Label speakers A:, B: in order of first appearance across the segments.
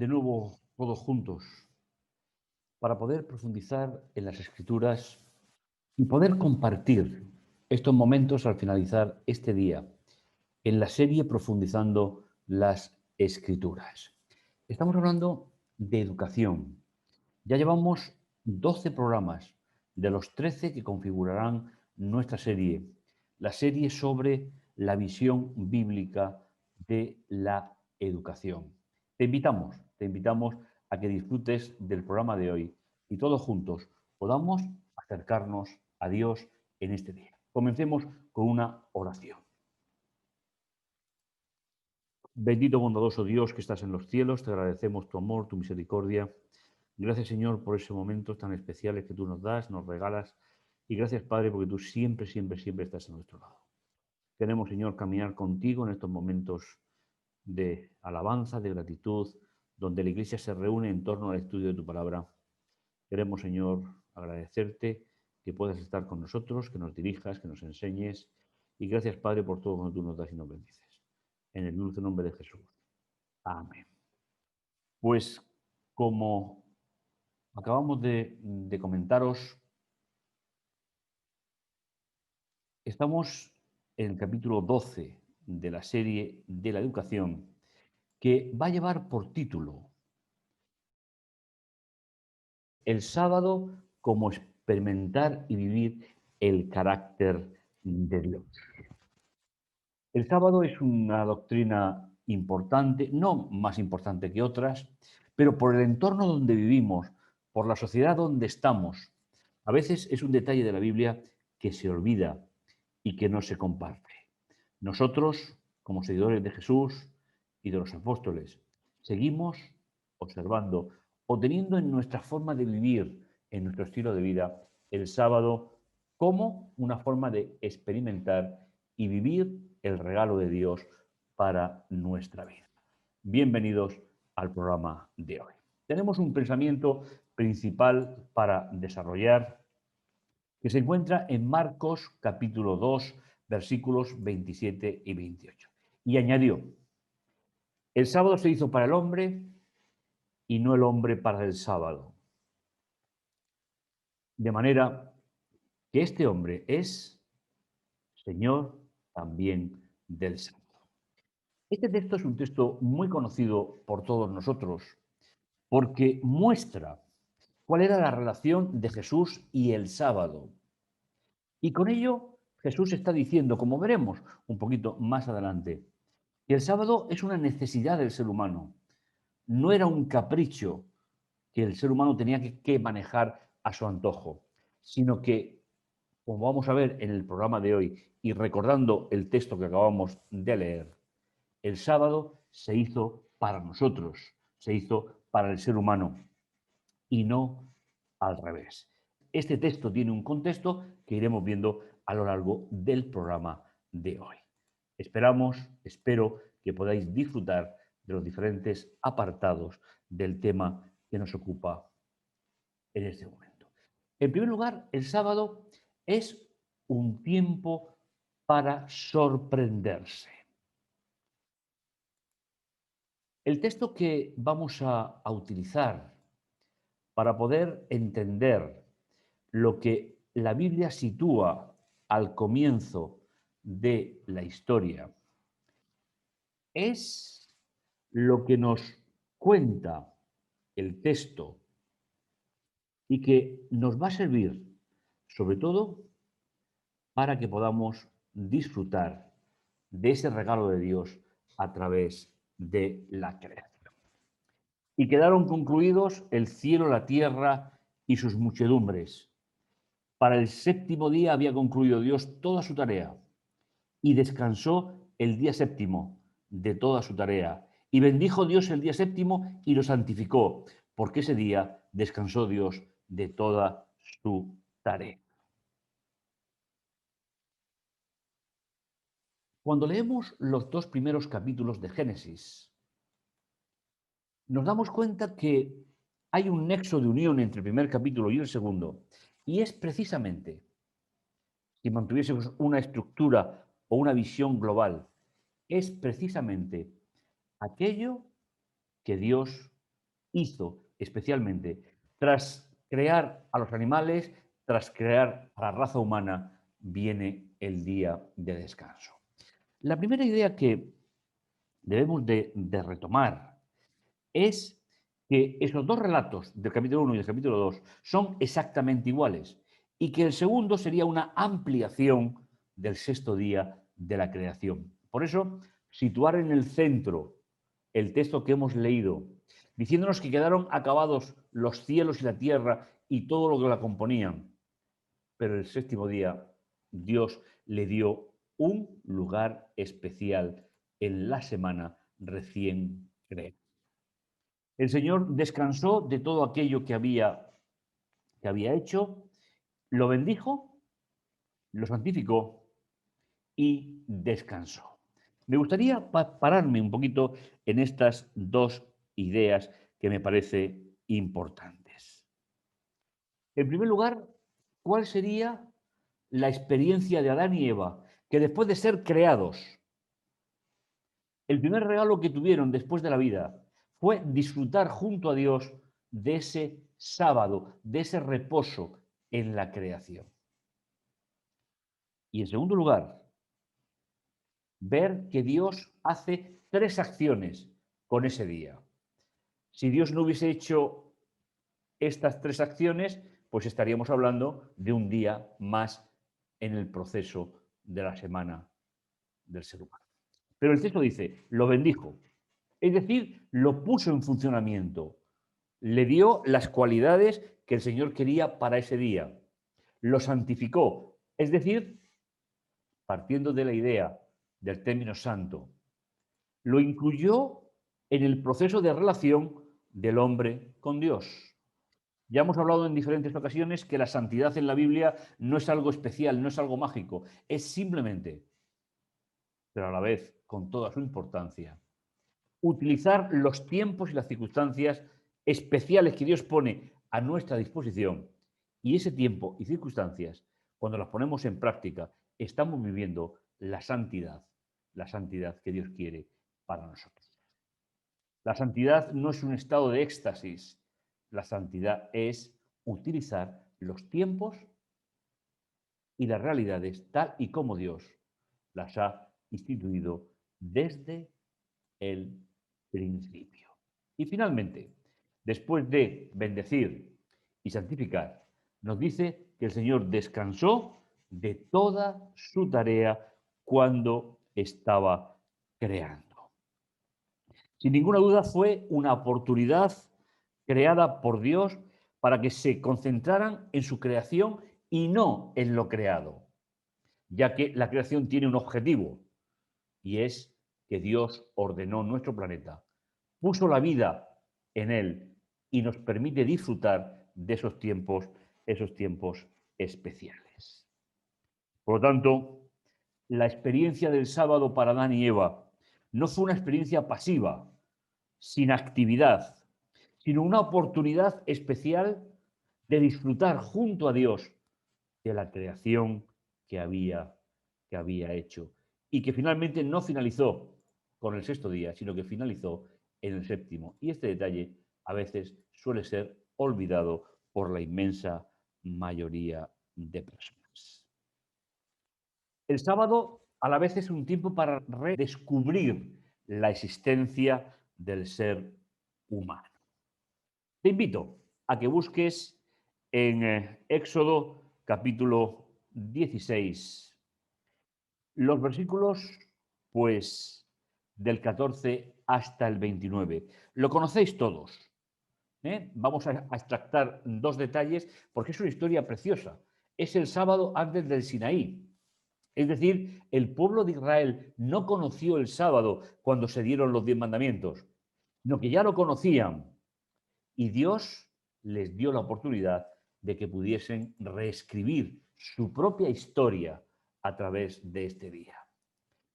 A: de nuevo todos juntos para poder profundizar en las Escrituras y poder compartir estos momentos al finalizar este día en la serie Profundizando las Escrituras. Estamos hablando de educación. Ya llevamos 12 programas de los 13 que configurarán nuestra serie, la serie sobre la visión bíblica de la educación. Te invitamos a que disfrutes del programa de hoy y todos juntos podamos acercarnos a Dios en este día. Comencemos con una oración. Bendito, bondadoso Dios que estás en los cielos, te agradecemos tu amor, tu misericordia. Gracias, Señor, por esos momentos tan especiales que tú nos das, nos regalas. Y gracias, Padre, porque tú siempre, siempre, siempre estás a nuestro lado. Queremos, Señor, caminar contigo en estos momentos de alabanza, de gratitud, donde la Iglesia se reúne en torno al estudio de tu palabra. Queremos, Señor, agradecerte que puedas estar con nosotros, que nos dirijas, que nos enseñes. Y gracias, Padre, por todo lo que tú nos das y nos bendices. En el dulce nombre de Jesús. Amén. Pues como acabamos de comentaros, estamos en el capítulo 12 de la serie de la educación, que va a llevar por título El sábado como experimentar y vivir el carácter de Dios. El sábado es una doctrina importante, no más importante que otras, pero por el entorno donde vivimos, por la sociedad donde estamos, a veces es un detalle de la Biblia que se olvida y que no se comparte. Nosotros, como seguidores de Jesús y de los apóstoles, seguimos observando o teniendo en nuestra forma de vivir, en nuestro estilo de vida, el sábado como una forma de experimentar y vivir el regalo de Dios para nuestra vida. Bienvenidos al programa de hoy. Tenemos un pensamiento principal para desarrollar que se encuentra en Marcos capítulo 2, versículos 27 y 28. Y añadió, el sábado se hizo para el hombre y no el hombre para el sábado. De manera que este hombre es Señor también del sábado. Este texto es un texto muy conocido por todos nosotros porque muestra cuál era la relación de Jesús y el sábado. Y con ello Jesús está diciendo, como veremos un poquito más adelante, que el sábado es una necesidad del ser humano. No era un capricho que el ser humano tenía que manejar a su antojo, sino que, como vamos a ver en el programa de hoy y recordando el texto que acabamos de leer, el sábado se hizo para nosotros, se hizo para el ser humano y no al revés. Este texto tiene un contexto que iremos viendo a lo largo del programa de hoy. Espero que podáis disfrutar de los diferentes apartados del tema que nos ocupa en este momento. En primer lugar, el sábado es un tiempo para sorprenderse. El texto que vamos a utilizar para poder entender lo que la Biblia sitúa al comienzo de la historia es lo que nos cuenta el texto y que nos va a servir sobre todo para que podamos disfrutar de ese regalo de Dios a través de la creación. Y quedaron concluidos el cielo, la tierra y sus muchedumbres. Para el séptimo día había concluido Dios toda su tarea y descansó el día séptimo de toda su tarea. Y bendijo Dios el día séptimo y lo santificó, porque ese día descansó Dios de toda su tarea. Cuando leemos los dos primeros capítulos de Génesis, nos damos cuenta que hay un nexo de unión entre el primer capítulo y el segundo, y es precisamente, si mantuviésemos una estructura o una visión global, es precisamente aquello que Dios hizo especialmente tras crear a los animales, tras crear a la raza humana, viene el día de descanso. La primera idea que debemos de retomar es que esos dos relatos del capítulo 1 y del capítulo 2 son exactamente iguales y que el segundo sería una ampliación del sexto día de la creación. Por eso, situar en el centro el texto que hemos leído, diciéndonos que quedaron acabados los cielos y la tierra y todo lo que la componían, pero el séptimo día Dios le dio un lugar especial en la semana recién creada. El Señor descansó de todo aquello que había hecho, lo bendijo, lo santificó y descansó. Me gustaría pararme un poquito en estas dos ideas que me parecen importantes. En primer lugar, ¿cuál sería la experiencia de Adán y Eva que después de ser creados, el primer regalo que tuvieron después de la vida fue disfrutar junto a Dios de ese sábado, de ese reposo en la creación? Y en segundo lugar, ver que Dios hace tres acciones con ese día. Si Dios no hubiese hecho estas tres acciones, pues estaríamos hablando de un día más en el proceso de la semana del ser humano. Pero el texto dice, lo bendijo, es decir, lo puso en funcionamiento, le dio las cualidades que el Señor quería para ese día, lo santificó, es decir, partiendo de la idea del término santo, lo incluyó en el proceso de relación del hombre con Dios. Ya hemos hablado en diferentes ocasiones que la santidad en la Biblia no es algo especial, no es algo mágico, es simplemente, pero a la vez con toda su importancia, utilizar los tiempos y las circunstancias especiales que Dios pone a nuestra disposición. Y ese tiempo y circunstancias, cuando las ponemos en práctica, estamos viviendo la santidad que Dios quiere para nosotros. La santidad no es un estado de éxtasis, la santidad es utilizar los tiempos y las realidades tal y como Dios las ha instituido desde el principio. Y finalmente, después de bendecir y santificar, nos dice que el Señor descansó de toda su tarea cuando estaba creando. Sin ninguna duda fue una oportunidad creada por Dios para que se concentraran en su creación y no en lo creado, ya que la creación tiene un objetivo y es que Dios ordenó nuestro planeta, puso la vida en él y nos permite disfrutar de esos tiempos especiales. Por lo tanto, la experiencia del sábado para Adán y Eva no fue una experiencia pasiva, sin actividad, sino una oportunidad especial de disfrutar junto a Dios de la creación que había hecho y que finalmente no finalizó con el sexto día, sino que finalizó en el séptimo. Y este detalle a veces suele ser olvidado por la inmensa mayoría de personas. El sábado a la vez es un tiempo para redescubrir la existencia del ser humano. Te invito a que busques en Éxodo capítulo 16 los versículos, pues, del 14 hasta el 29. Lo conocéis todos. Vamos a extractar dos detalles porque es una historia preciosa. Es el sábado antes del Sinaí. Es decir, el pueblo de Israel no conoció el sábado cuando se dieron los 10 mandamientos, sino que ya lo conocían. Y Dios les dio la oportunidad de que pudiesen reescribir su propia historia a través de este día.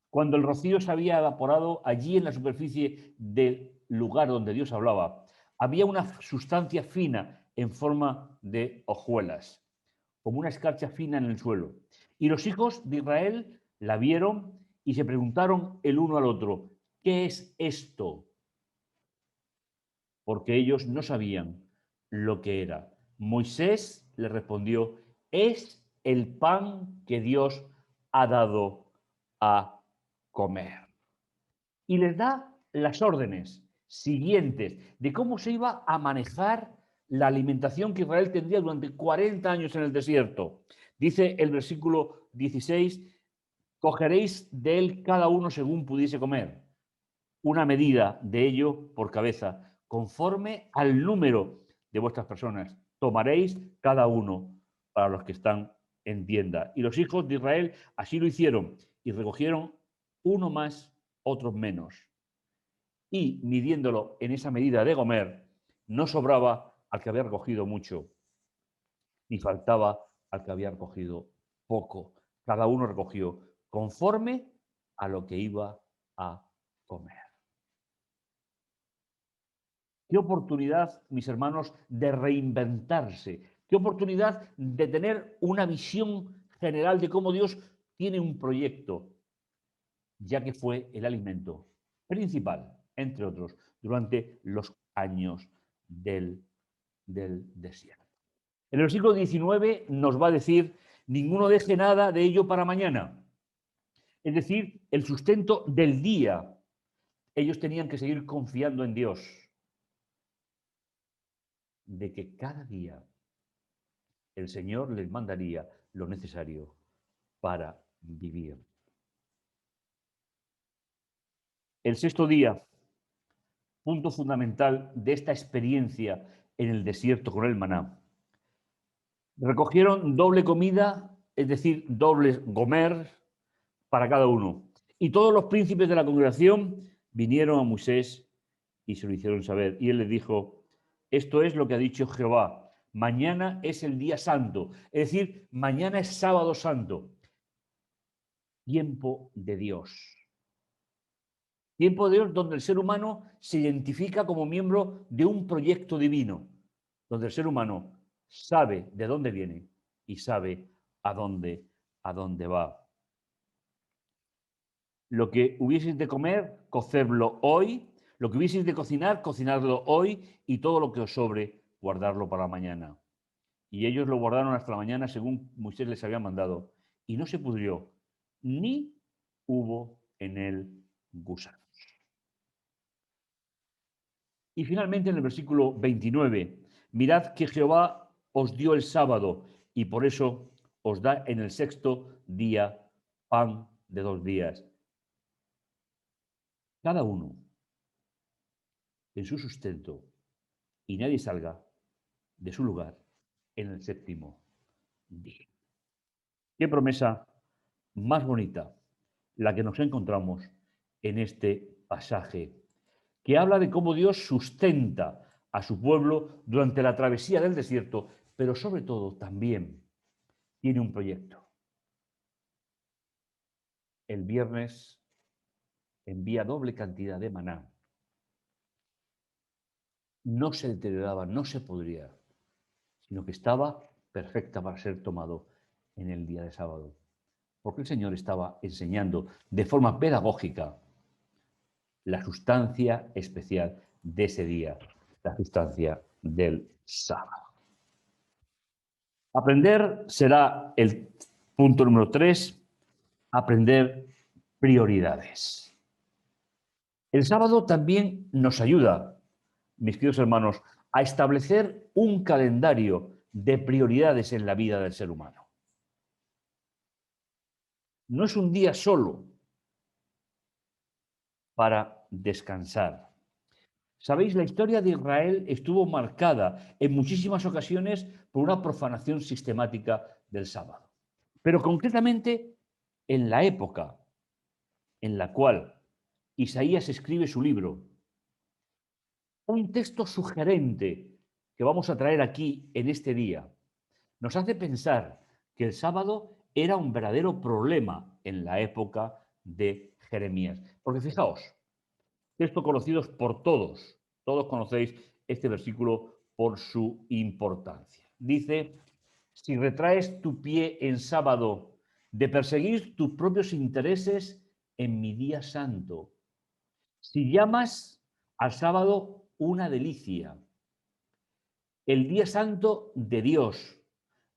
A: Cuando el rocío se había evaporado, allí en la superficie del lugar donde Dios hablaba, había una sustancia fina en forma de hojuelas, como una escarcha fina en el suelo. Y los hijos de Israel la vieron y se preguntaron el uno al otro, ¿qué es esto? porque ellos no sabían lo que era. Moisés le respondió, es el pan que Dios ha dado a comer. Y les da las órdenes siguientes de cómo se iba a manejar la alimentación que Israel tendría durante 40 años en el desierto. Dice el versículo 16, cogeréis de él cada uno según pudiese comer, una medida de ello por cabeza, conforme al número de vuestras personas. Tomaréis cada uno para los que están en tienda. Y los hijos de Israel así lo hicieron y recogieron uno más, otros menos. Y midiéndolo en esa medida de comer, no sobraba al que había recogido mucho, ni faltaba al que había recogido poco. Cada uno recogió conforme a lo que iba a comer. Qué oportunidad, mis hermanos, de reinventarse. Qué oportunidad de tener una visión general de cómo Dios tiene un proyecto, ya que fue el alimento principal, entre otros, durante los años del desierto. En el versículo 19 nos va a decir, ninguno deje nada de ello para mañana. Es decir, el sustento del día. Ellos tenían que seguir confiando en Dios, de que cada día el Señor les mandaría lo necesario para vivir. El sexto día, punto fundamental de esta experiencia en el desierto con el maná. Recogieron doble comida, es decir, doble gomer para cada uno. Y todos los príncipes de la congregación vinieron a Moisés y se lo hicieron saber. Y él les dijo, esto es lo que ha dicho Jehová, mañana es el día santo, es decir, mañana es sábado santo, tiempo de Dios. Tiempo de Dios donde el ser humano se identifica como miembro de un proyecto divino, donde el ser humano sabe de dónde viene y sabe a dónde va. Lo que hubieseis de comer, cocerlo hoy. Lo que hubieseis de cocinar, cocinarlo hoy. Y todo lo que os sobre, guardarlo para mañana. Y ellos lo guardaron hasta la mañana según Moisés les había mandado. Y no se pudrió, ni hubo en él gusanos. Y finalmente en el versículo 29, mirad que Jehová os dio el sábado y por eso os da en el sexto día pan de 2 días. Cada uno en su sustento y nadie salga de su lugar en el séptimo día. Qué promesa más bonita la que nos encontramos en este pasaje, que habla de cómo Dios sustenta a su pueblo durante la travesía del desierto, pero sobre todo también tiene un proyecto. El viernes envía doble cantidad de maná. No se deterioraba, no se podría, sino que estaba perfecta para ser tomado en el día de sábado. Porque el Señor estaba enseñando de forma pedagógica la sustancia especial de ese día, la sustancia del sábado. Aprender será el punto número 3, aprender prioridades. El sábado también nos ayuda, mis queridos hermanos, a establecer un calendario de prioridades en la vida del ser humano. No es un día solo para descansar. Sabéis, la historia de Israel estuvo marcada en muchísimas ocasiones por una profanación sistemática del sábado. Pero concretamente en la época en la cual Isaías escribe su libro, un texto sugerente que vamos a traer aquí en este día, nos hace pensar que el sábado era un verdadero problema en la época de Jeremías. Porque fijaos, texto conocidos por todos, todos conocéis este versículo por su importancia. Dice, si retraes tu pie en sábado de perseguir tus propios intereses en mi día santo, si llamas al sábado una delicia. El día santo de Dios,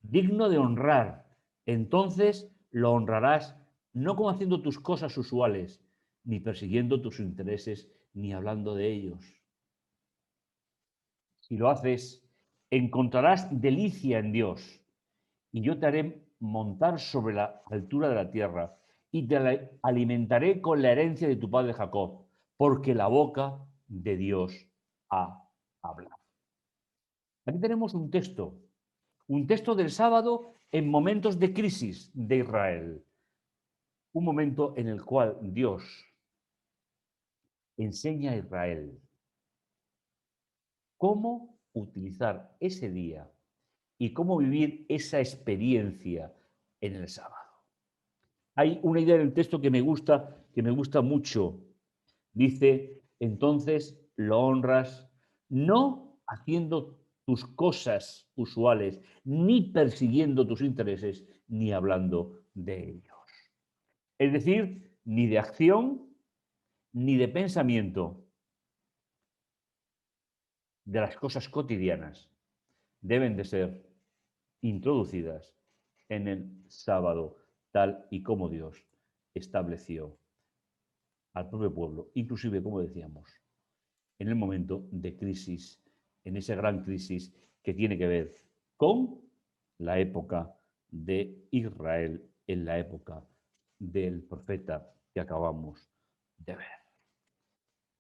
A: digno de honrar. Entonces lo honrarás no como haciendo tus cosas usuales, ni persiguiendo tus intereses, ni hablando de ellos. Si lo haces, encontrarás delicia en Dios, y yo te haré montar sobre la altura de la tierra, y te alimentaré con la herencia de tu padre Jacob, porque la boca de Dios ha hablado. Aquí tenemos un texto del sábado en momentos de crisis de Israel, un momento en el cual Dios enseña a Israel cómo utilizar ese día y cómo vivir esa experiencia en el sábado. Hay una idea del texto que me gusta mucho. Dice, entonces lo honras no haciendo tus cosas usuales, ni persiguiendo tus intereses, ni hablando de ellos. Es decir, ni de acción, ni de pensamiento de las cosas cotidianas deben de ser introducidas en el sábado, tal y como Dios estableció al propio pueblo, inclusive, como decíamos, en el momento de crisis, en esa gran crisis que tiene que ver con la época de Israel, en la época del profeta que acabamos de ver.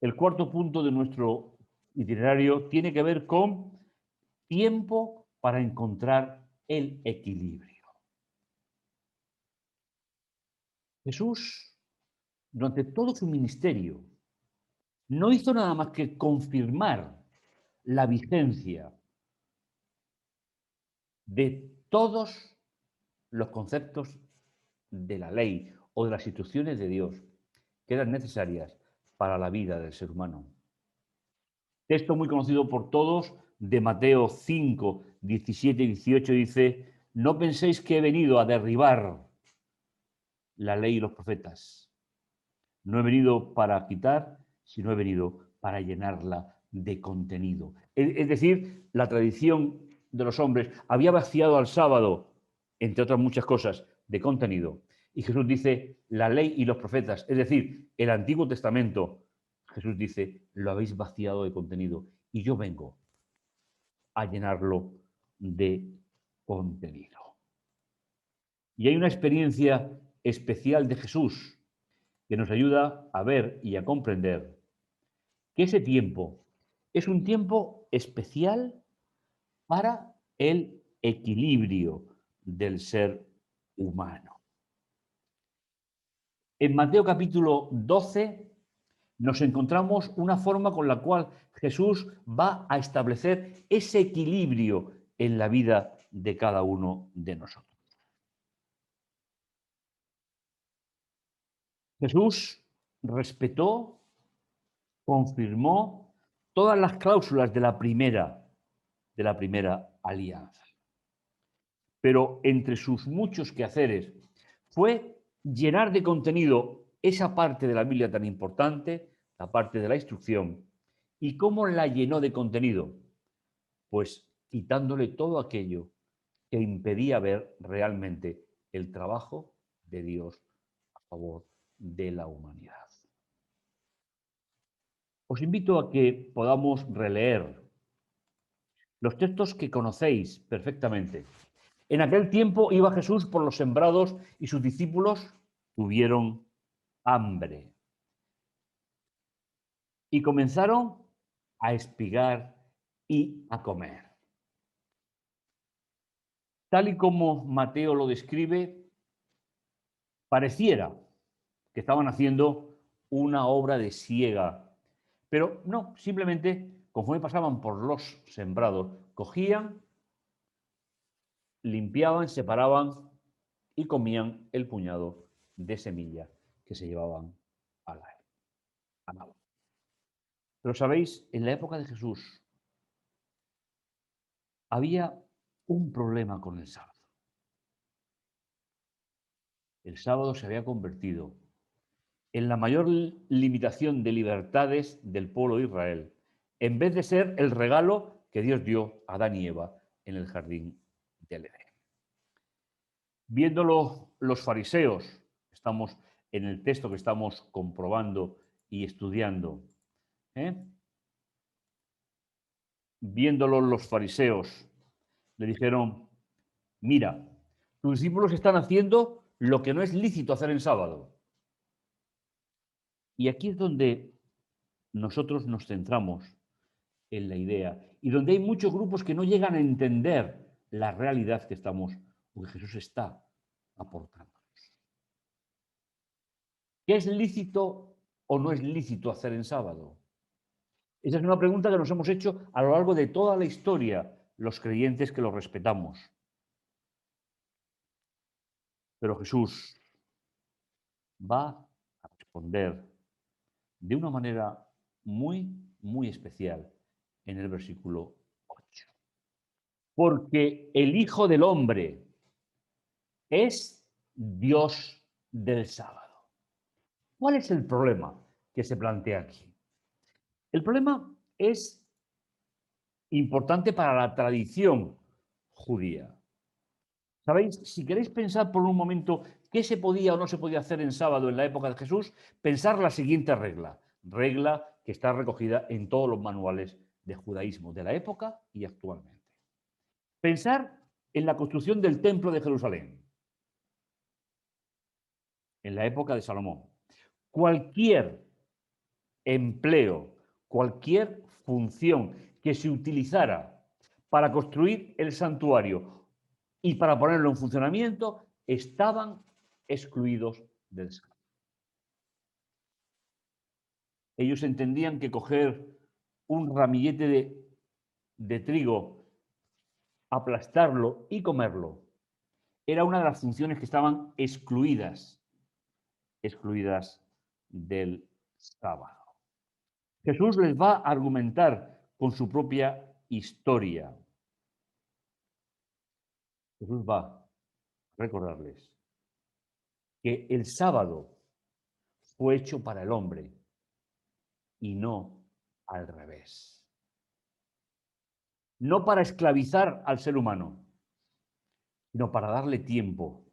A: El cuarto punto de nuestro itinerario tiene que ver con tiempo para encontrar el equilibrio. Jesús, durante todo su ministerio, no hizo nada más que confirmar la vigencia de todos los conceptos de la ley o de las instrucciones de Dios que eran necesarias para la vida del ser humano. Texto muy conocido por todos de Mateo 5, 17 y 18 dice, no penséis que he venido a derribar la ley y los profetas. No he venido para quitar, sino he venido para llenarla de contenido. Es decir, la tradición de los hombres había vaciado al sábado, entre otras muchas cosas, de contenido. Y Jesús dice, la ley y los profetas, es decir, el Antiguo Testamento, Jesús dice, lo habéis vaciado de contenido y yo vengo a llenarlo de contenido. Y hay una experiencia especial de Jesús que nos ayuda a ver y a comprender que ese tiempo es un tiempo especial para el equilibrio del ser humano. En Mateo capítulo 12 nos encontramos una forma con la cual Jesús va a establecer ese equilibrio en la vida de cada uno de nosotros. Jesús respetó, confirmó todas las cláusulas de la primera alianza. Pero entre sus muchos quehaceres fue llenar de contenido esa parte de la Biblia tan importante, la parte de la instrucción. ¿Y cómo la llenó de contenido? Pues quitándole todo aquello que impedía ver realmente el trabajo de Dios a favor de la humanidad. Os invito a que podamos releer los textos que conocéis perfectamente. En aquel tiempo iba Jesús por los sembrados y sus discípulos tuvieron hambre y comenzaron a espigar y a comer. Tal y como Mateo lo describe, pareciera que estaban haciendo una obra de siega, pero no, simplemente conforme pasaban por los sembrados, cogían, limpiaban, separaban y comían el puñado de semilla que se llevaban a la boca. Pero sabéis, en la época de Jesús había un problema con el sábado. El sábado se había convertido en la mayor limitación de libertades del pueblo de Israel, en vez de ser el regalo que Dios dio a Adán y Eva en el jardín del Edén. Viéndolo los fariseos, estamos en el texto que estamos comprobando y estudiando, ¿eh? Viéndolo los fariseos, le dijeron, mira, tus discípulos están haciendo lo que no es lícito hacer en sábado. Y aquí es donde nosotros nos centramos en la idea y donde hay muchos grupos que no llegan a entender la realidad que estamos, o que Jesús está aportando. ¿Qué es lícito o no es lícito hacer en sábado? Esa es una pregunta que nos hemos hecho a lo largo de toda la historia, los creyentes que lo respetamos. Pero Jesús va a responder de una manera muy, muy especial en el versículo 8. Porque el Hijo del Hombre es Dios del sábado. ¿Cuál es el problema que se plantea aquí? El problema es importante para la tradición judía. ¿Sabéis? Si queréis pensar por un momento qué se podía o no se podía hacer en sábado en la época de Jesús, pensar la siguiente regla que está recogida en todos los manuales de judaísmo de la época y actualmente. Pensar en la construcción del templo de Jerusalén, en la época de Salomón. Cualquier empleo, cualquier función que se utilizara para construir el santuario y para ponerlo en funcionamiento, estaban excluidos del sábado. Ellos entendían que coger un ramillete de trigo, aplastarlo y comerlo, era una de las funciones que estaban excluidas del sábado. Jesús les va a argumentar con su propia historia. Jesús va a recordarles que el sábado fue hecho para el hombre y no al revés. No para esclavizar al ser humano, sino para darle tiempo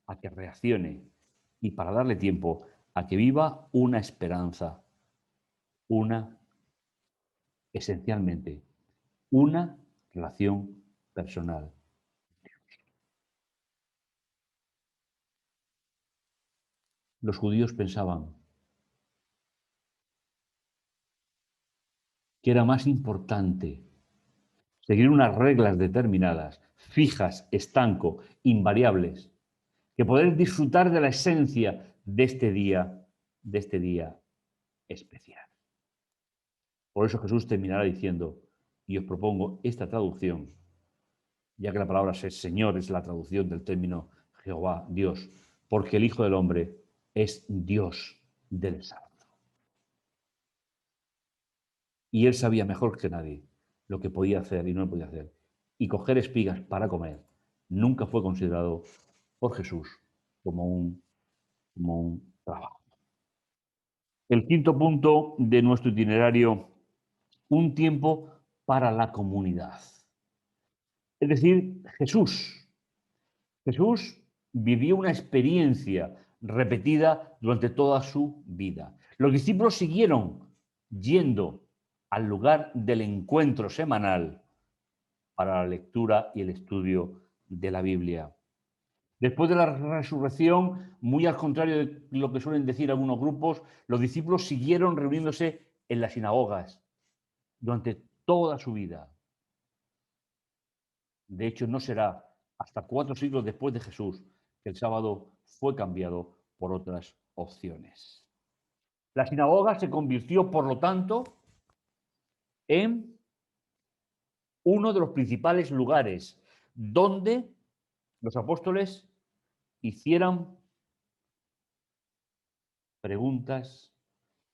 A: a que reaccione y para darle tiempo a que viva una esperanza, esencialmente, una relación personal. Los judíos pensaban que era más importante seguir unas reglas determinadas, fijas, estanco, invariables, que poder disfrutar de la esencia de este día especial. Por eso Jesús terminará diciendo, y os propongo esta traducción, ya que la palabra Señor es la traducción del término Jehová, Dios, porque el Hijo del Hombre es Dios del sábado. Y él sabía mejor que nadie lo que podía hacer y no podía hacer. Y coger espigas para comer nunca fue considerado por Jesús como un trabajo. El quinto punto de nuestro itinerario, un tiempo para la comunidad. Es decir, Jesús vivió una experiencia repetida durante toda su vida. Los discípulos siguieron yendo al lugar del encuentro semanal para la lectura y el estudio de la Biblia. Después de la resurrección, muy al contrario de lo que suelen decir algunos grupos, los discípulos siguieron reuniéndose en las sinagogas durante toda su vida. De hecho, no será hasta 4 siglos después de Jesús que el sábado fue cambiado por otras opciones. La sinagoga se convirtió, por lo tanto, en uno de los principales lugares donde los apóstoles hicieran preguntas,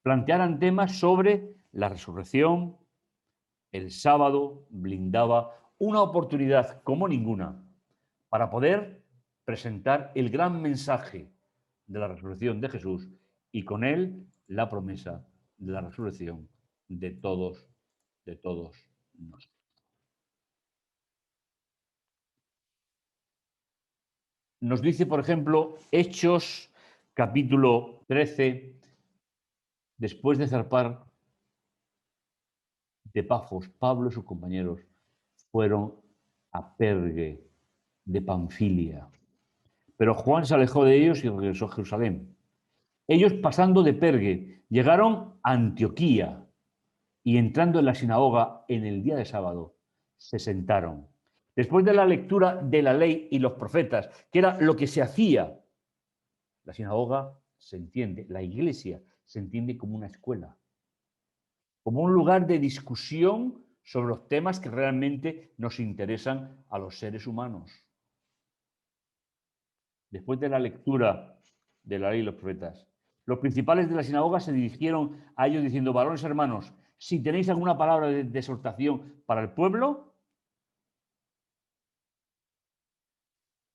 A: plantearan temas sobre la resurrección. El sábado blindaba una oportunidad como ninguna para poder presentar el gran mensaje de la resurrección de Jesús y con él la promesa de la resurrección de todos de todos nosotros. Nos dice, por ejemplo, Hechos, capítulo 13, después de zarpar de Pafos, Pablo y sus compañeros fueron a Pergue de Panfilia. Pero Juan se alejó de ellos y regresó a Jerusalén. Ellos, pasando de Pergue, llegaron a Antioquía y entrando en la sinagoga en el día de sábado, se sentaron. Después de la lectura de la ley y los profetas, que era lo que se hacía, la sinagoga se entiende, la iglesia se entiende como una escuela, como un lugar de discusión sobre los temas que realmente nos interesan a los seres humanos. Después de la lectura de la ley y los profetas, los principales de la sinagoga se dirigieron a ellos diciendo: varones hermanos, si tenéis alguna palabra de exhortación para el pueblo,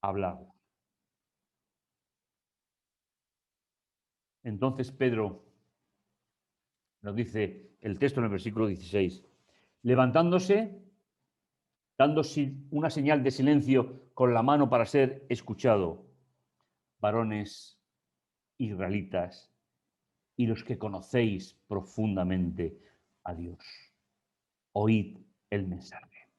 A: habladla. Entonces Pedro nos dice el texto en el versículo 16, levantándose, dando una señal de silencio con la mano para ser escuchado, varones israelitas y los que conocéis profundamente a Dios, oíd el mensaje.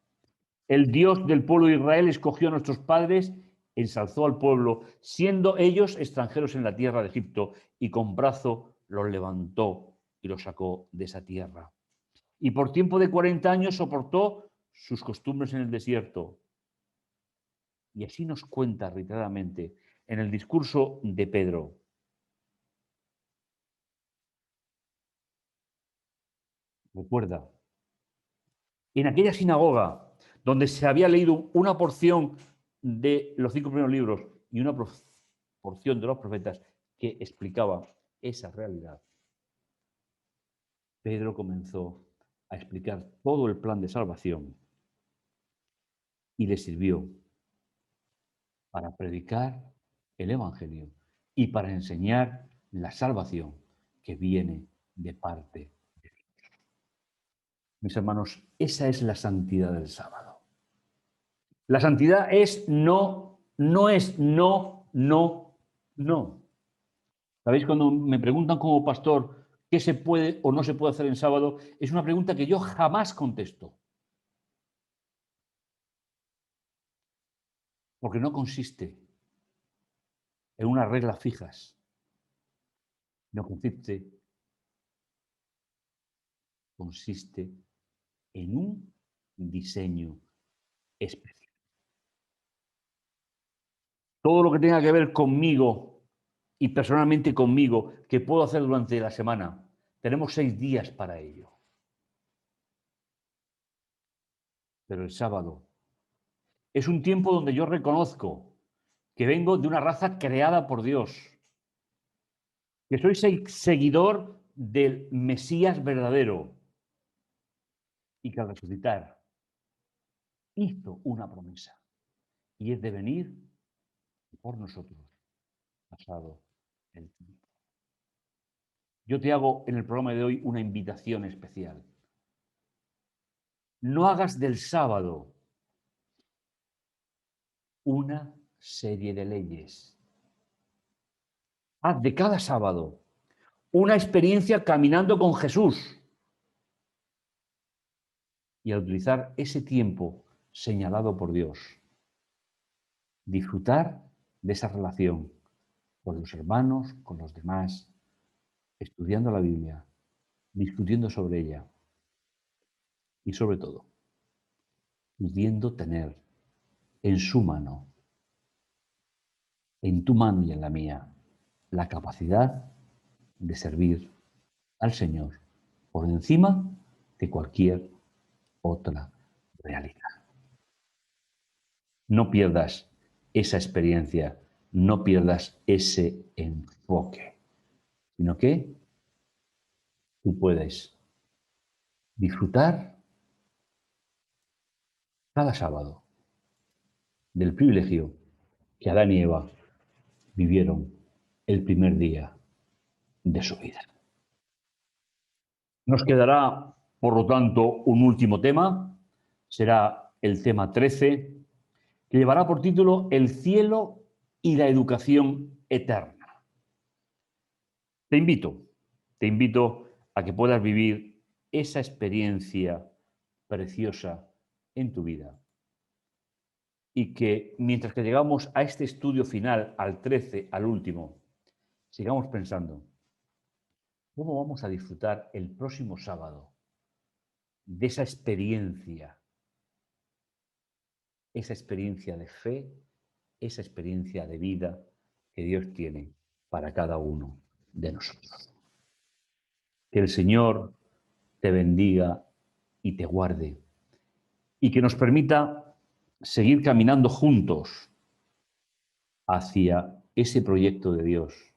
A: El Dios del pueblo de Israel escogió a nuestros padres, ensalzó al pueblo, siendo ellos extranjeros en la tierra de Egipto, y con brazo los levantó y los sacó de esa tierra. Y por tiempo de 40 años soportó sus costumbres en el desierto. Y así nos cuenta reiteradamente en el discurso de Pedro. Recuerda, en aquella sinagoga donde se había leído una porción de los 5 primeros libros y una porción de los profetas que explicaba esa realidad, Pedro comenzó a explicar todo el plan de salvación y le sirvió para predicar el Evangelio y para enseñar la salvación que viene de parte de Dios. Mis hermanos, esa es la santidad del sábado. La santidad es no es no. ¿Sabéis? Cuando me preguntan como pastor qué se puede o no se puede hacer en sábado, es una pregunta que yo jamás contesto. Porque no consiste en unas reglas fijas, no consiste en un diseño especial. Todo lo que tenga que ver conmigo y personalmente conmigo, que puedo hacer durante la semana, tenemos 6 días para ello. Pero el sábado es un tiempo donde yo reconozco que vengo de una raza creada por Dios, que soy seguidor del Mesías verdadero y que al resucitar hizo una promesa, y es de venir por nosotros pasado el tiempo. Yo te hago en el programa de hoy una invitación especial. No hagas del sábado una serie de leyes. Haz de cada sábado una experiencia caminando con Jesús. Y al utilizar ese tiempo señalado por Dios, disfrutar de esa relación con los hermanos, con los demás, estudiando la Biblia, discutiendo sobre ella y sobre todo, pudiendo tener en su mano, en tu mano y en la mía, la capacidad de servir al Señor por encima de cualquier otra realidad. No pierdas esa experiencia, no pierdas ese enfoque, sino que tú puedes disfrutar cada sábado del privilegio que Adán y Eva vivieron el primer día de su vida. Nos quedará Por lo tanto, un último tema será el tema 13, que llevará por título El cielo y la educación eterna. Te invito a que puedas vivir esa experiencia preciosa en tu vida y que mientras que llegamos a este estudio final, al 13, al último, sigamos pensando cómo vamos a disfrutar el próximo sábado de esa experiencia de fe, esa experiencia de vida que Dios tiene para cada uno de nosotros. Que el Señor te bendiga y te guarde y que nos permita seguir caminando juntos hacia ese proyecto de Dios.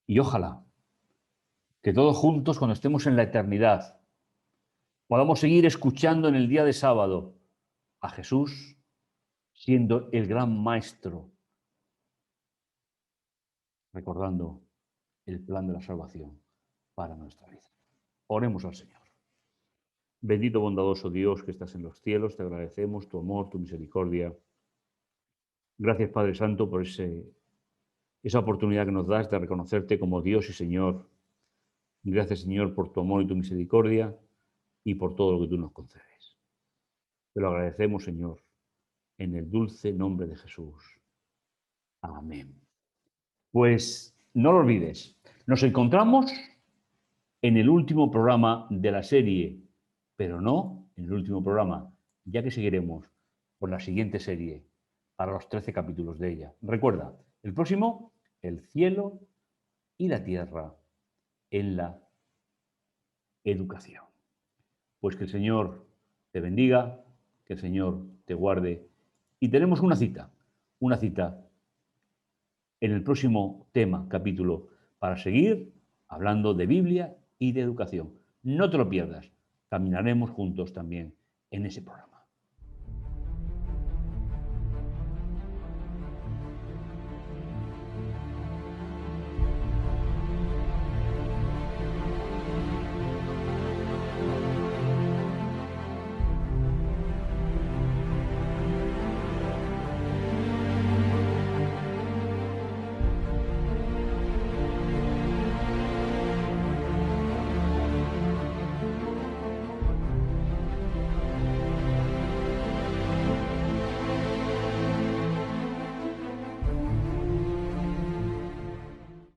A: Y ojalá que todos juntos, cuando estemos en la eternidad, podamos seguir escuchando en el día de sábado a Jesús siendo el gran maestro, recordando el plan de la salvación para nuestra vida. Oremos al Señor. Bendito bondadoso Dios que estás en los cielos, te agradecemos tu amor, tu misericordia. Gracias, Padre Santo, por esa oportunidad que nos das de reconocerte como Dios y Señor. Gracias, Señor, por tu amor y tu misericordia y por todo lo que tú nos concedes. Te lo agradecemos, Señor, en el dulce nombre de Jesús. Amén. Pues no lo olvides, nos encontramos en el último programa de la serie, pero no en el último programa, ya que seguiremos con la siguiente serie para los 13 capítulos de ella. Recuerda, el próximo, el cielo y la tierra en la educación. Pues que el Señor te bendiga, que el Señor te guarde y tenemos una cita en el próximo tema, capítulo, para seguir hablando de Biblia y de educación. No te lo pierdas. Caminaremos juntos también en ese programa.